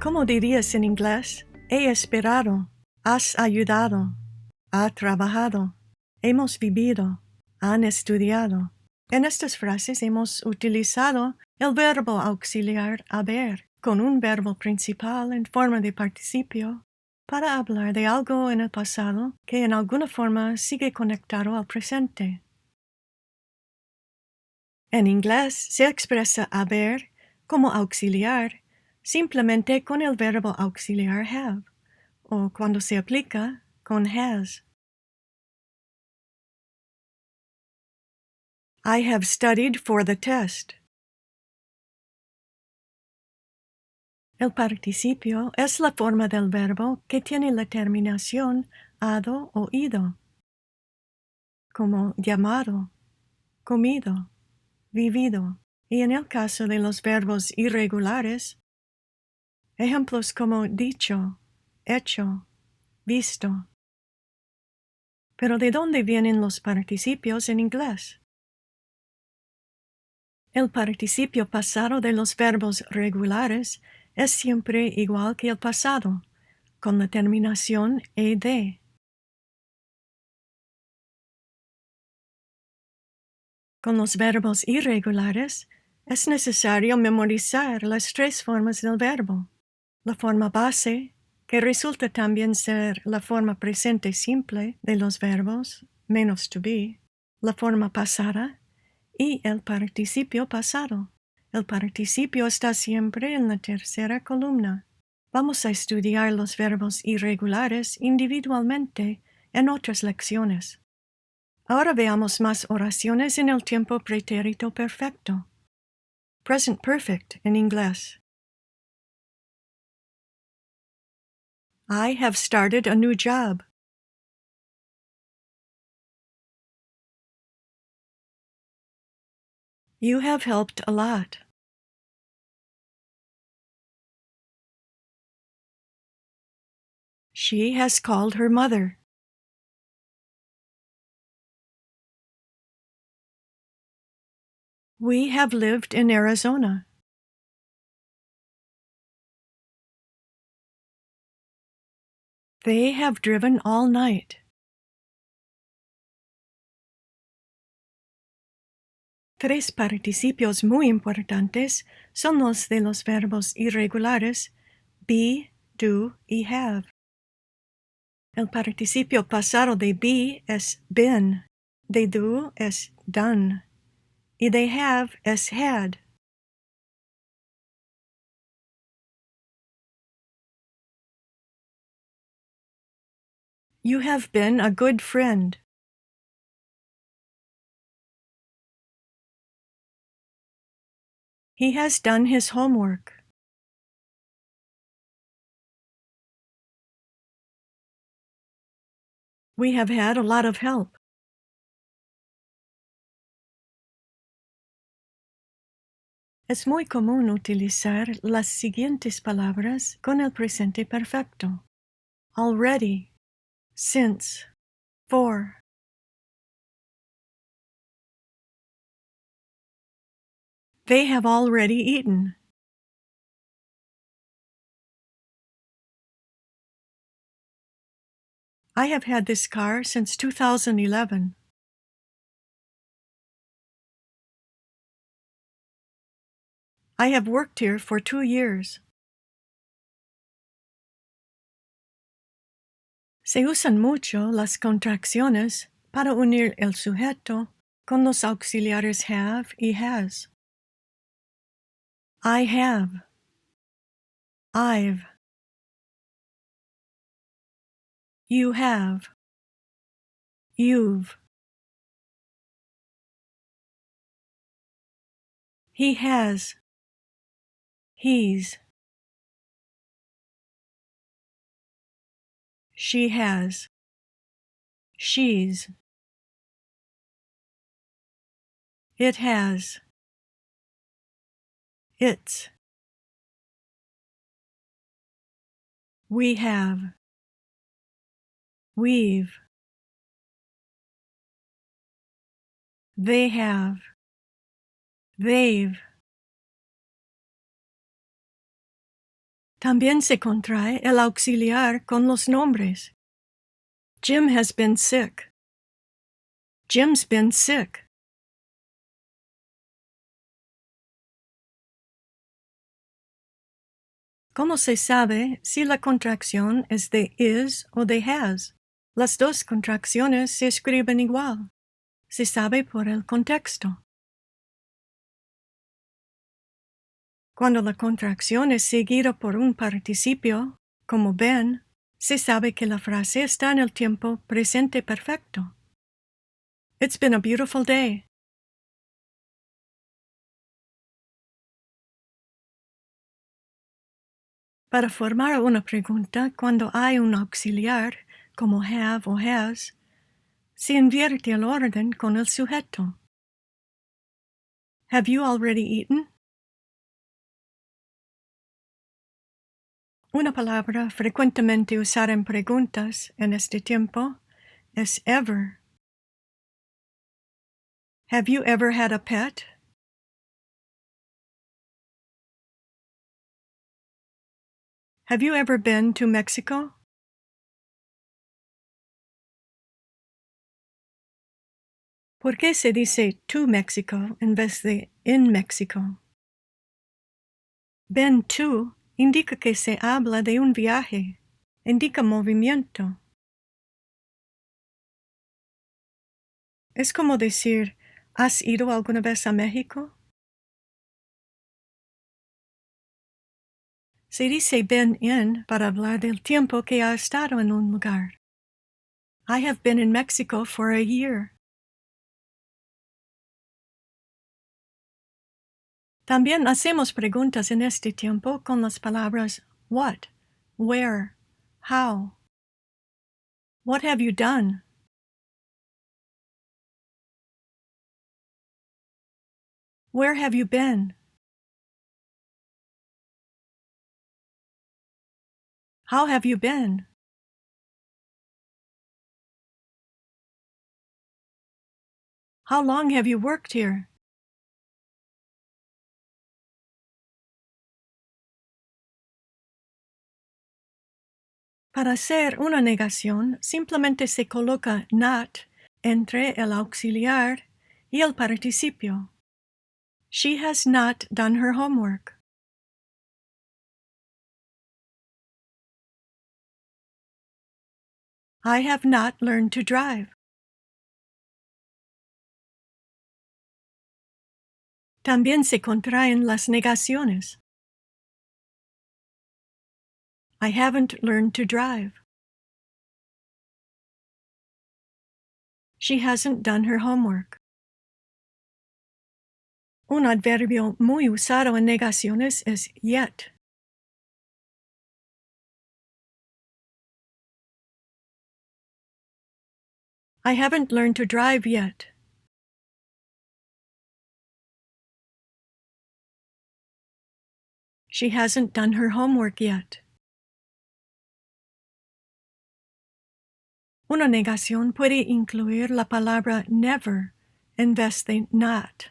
¿Cómo dirías en inglés? He esperado, has ayudado, ha trabajado, hemos vivido, han estudiado. En estas frases hemos utilizado el verbo auxiliar haber con un verbo principal en forma de participio para hablar de algo en el pasado que en alguna forma sigue conectado al presente. En inglés se expresa haber como auxiliar simplemente con el verbo auxiliar have, o cuando se aplica con has. I have studied for the test. El participio es la forma del verbo que tiene la terminación ado o ido, como llamado, comido, vivido, y en el caso de los verbos irregulares, ejemplos como dicho, hecho, visto. Pero ¿de dónde vienen los participios en inglés? El participio pasado de los verbos regulares es siempre igual que el pasado, con la terminación ed. Con los verbos irregulares es necesario memorizar las tres formas del verbo. La forma base, que resulta también ser la forma presente simple de los verbos, menos to be, la forma pasada y el participio pasado. El participio está siempre en la tercera columna. Vamos a estudiar los verbos irregulares individualmente en otras lecciones. Ahora veamos más oraciones en el tiempo pretérito perfecto. Present Perfect en inglés. I have started a new job. You have helped a lot. She has called her mother. We have lived in Arizona. They have driven all night. Tres participios muy importantes son los de los verbos irregulares be, do y have. El participio pasado de be es been, de do es done, y de have es had. You have been a good friend. He has done his homework. We have had a lot of help. Es muy común utilizar las siguientes palabras con el presente perfecto. Already, since, for. They have already eaten. I have had this car since 2011. I have worked here for 2 years. Se usan mucho las contracciones para unir el sujeto con los auxiliares have y has. I have. I've. You have. You've. He has. He's. She has. She's. It has. It's. We have. We've. They have. They've. También se contrae el auxiliar con los nombres. Jim has been sick. Jim's been sick. ¿Cómo se sabe si la contracción es de is o de has? Las dos contracciones se escriben igual. Se sabe por el contexto. Cuando la contracción es seguida por un participio, como been, se sabe que la frase está en el tiempo presente perfecto. It's been a beautiful day. Para formar una pregunta cuando hay un auxiliar, como have o has, se invierte el orden con el sujeto. Have you already eaten? Una palabra frecuentemente usada en preguntas en este tiempo es ever. Have you ever had a pet? Have you ever been to Mexico? ¿Por qué se dice to Mexico en vez de in Mexico? Been to indica que se habla de un viaje, indica movimiento. Es como decir, ¿has ido alguna vez a México? Se dice been in para hablar del tiempo que ha estado en un lugar. I have been in Mexico for a year. También hacemos preguntas en este tiempo con las palabras what, where, how. What have you done? Where have you been? How have you been? How long have you worked here? Para hacer una negación, simplemente se coloca not entre el auxiliar y el participio. She has not done her homework. I have not learned to drive. También se contraen las negaciones. I haven't learned to drive. She hasn't done her homework. Un adverbio muy usado en negaciones es yet. I haven't learned to drive yet. She hasn't done her homework yet. Una negación puede incluir la palabra never en vez de not.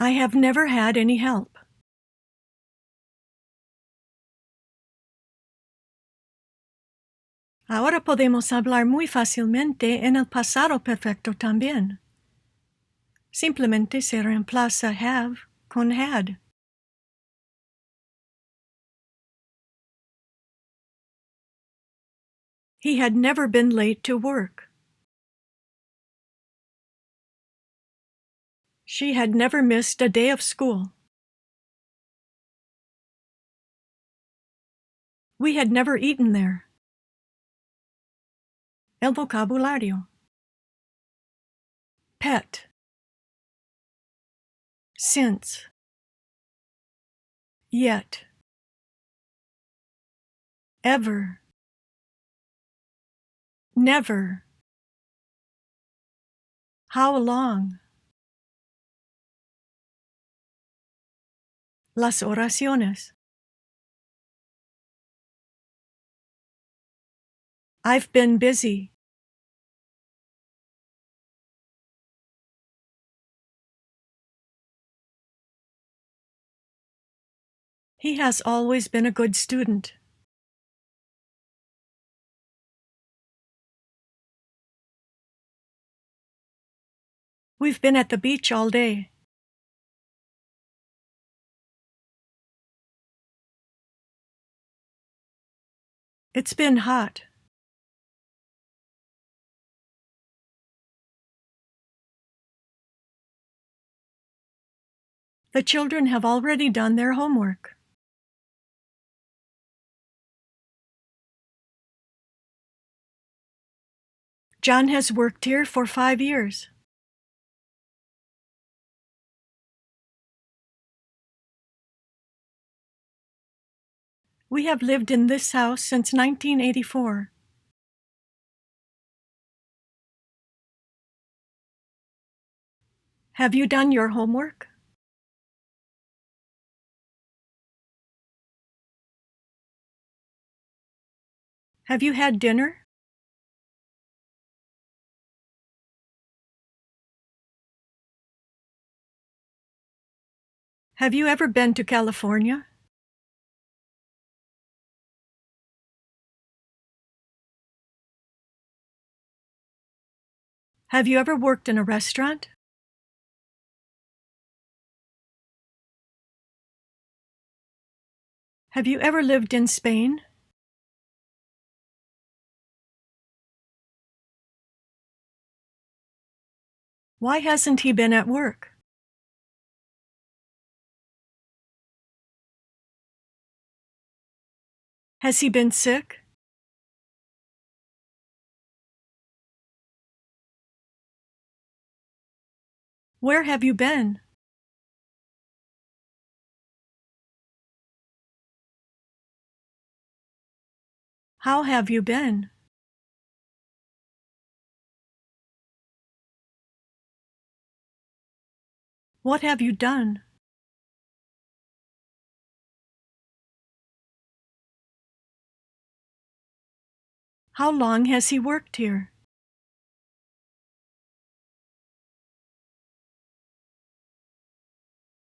I have never had any help. Ahora podemos hablar muy fácilmente en el pasado perfecto también. Simplemente se reemplaza have con had. He had never been late to work. She had never missed a day of school. We had never eaten there. El vocabulario. Pet. Since. Yet. Ever. Never. How long? Las oraciones. I've been busy. He has always been a good student. We've been at the beach all day. It's been hot. The children have already done their homework. John has worked here for 5 years. We have lived in this house since 1984. Have you done your homework? Have you had dinner? Have you ever been to California? Have you ever worked in a restaurant? Have you ever lived in Spain? Why hasn't he been at work? Has he been sick? Where have you been? How have you been? What have you done? How long has he worked here?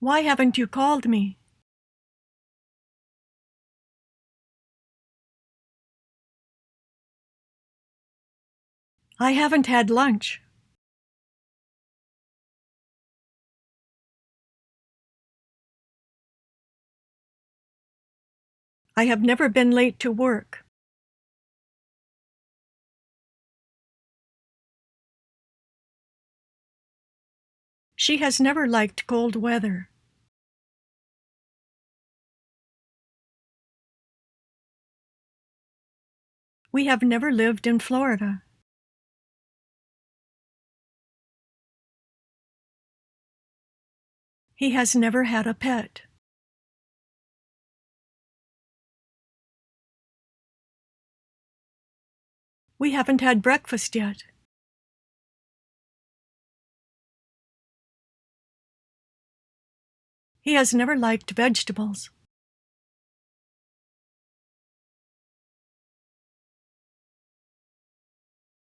Why haven't you called me? I haven't had lunch. I have never been late to work. She has never liked cold weather. We have never lived in Florida. He has never had a pet. We haven't had breakfast yet. He has never liked vegetables.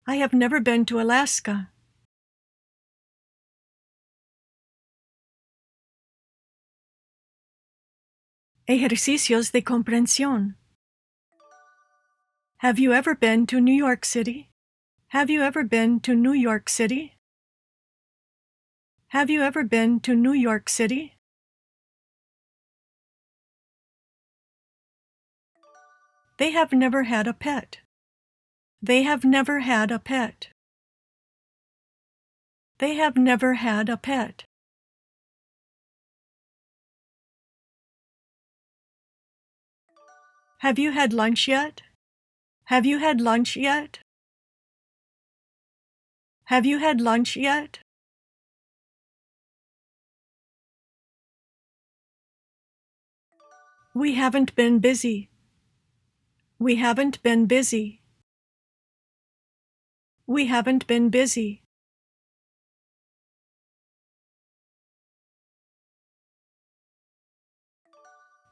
I have never been to Alaska. Ejercicios de comprensión. Have you ever been to New York City? Have you ever been to New York City? Have you ever been to New York City? They have never had a pet. They have never had a pet. They have never had a pet. Have you had lunch yet? Have you had lunch yet? Have you had lunch yet? We haven't been busy. We haven't been busy. We haven't been busy.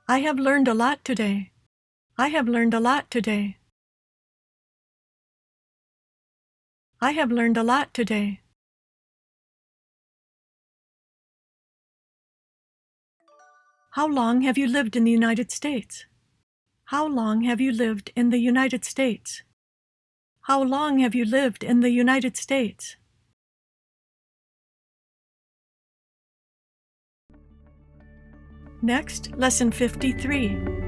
I have learned a lot today. I have learned a lot today. I have learned a lot today. How long have you lived in the United States? How long have you lived in the United States? How long have you lived in the United States? Next, Lesson 53.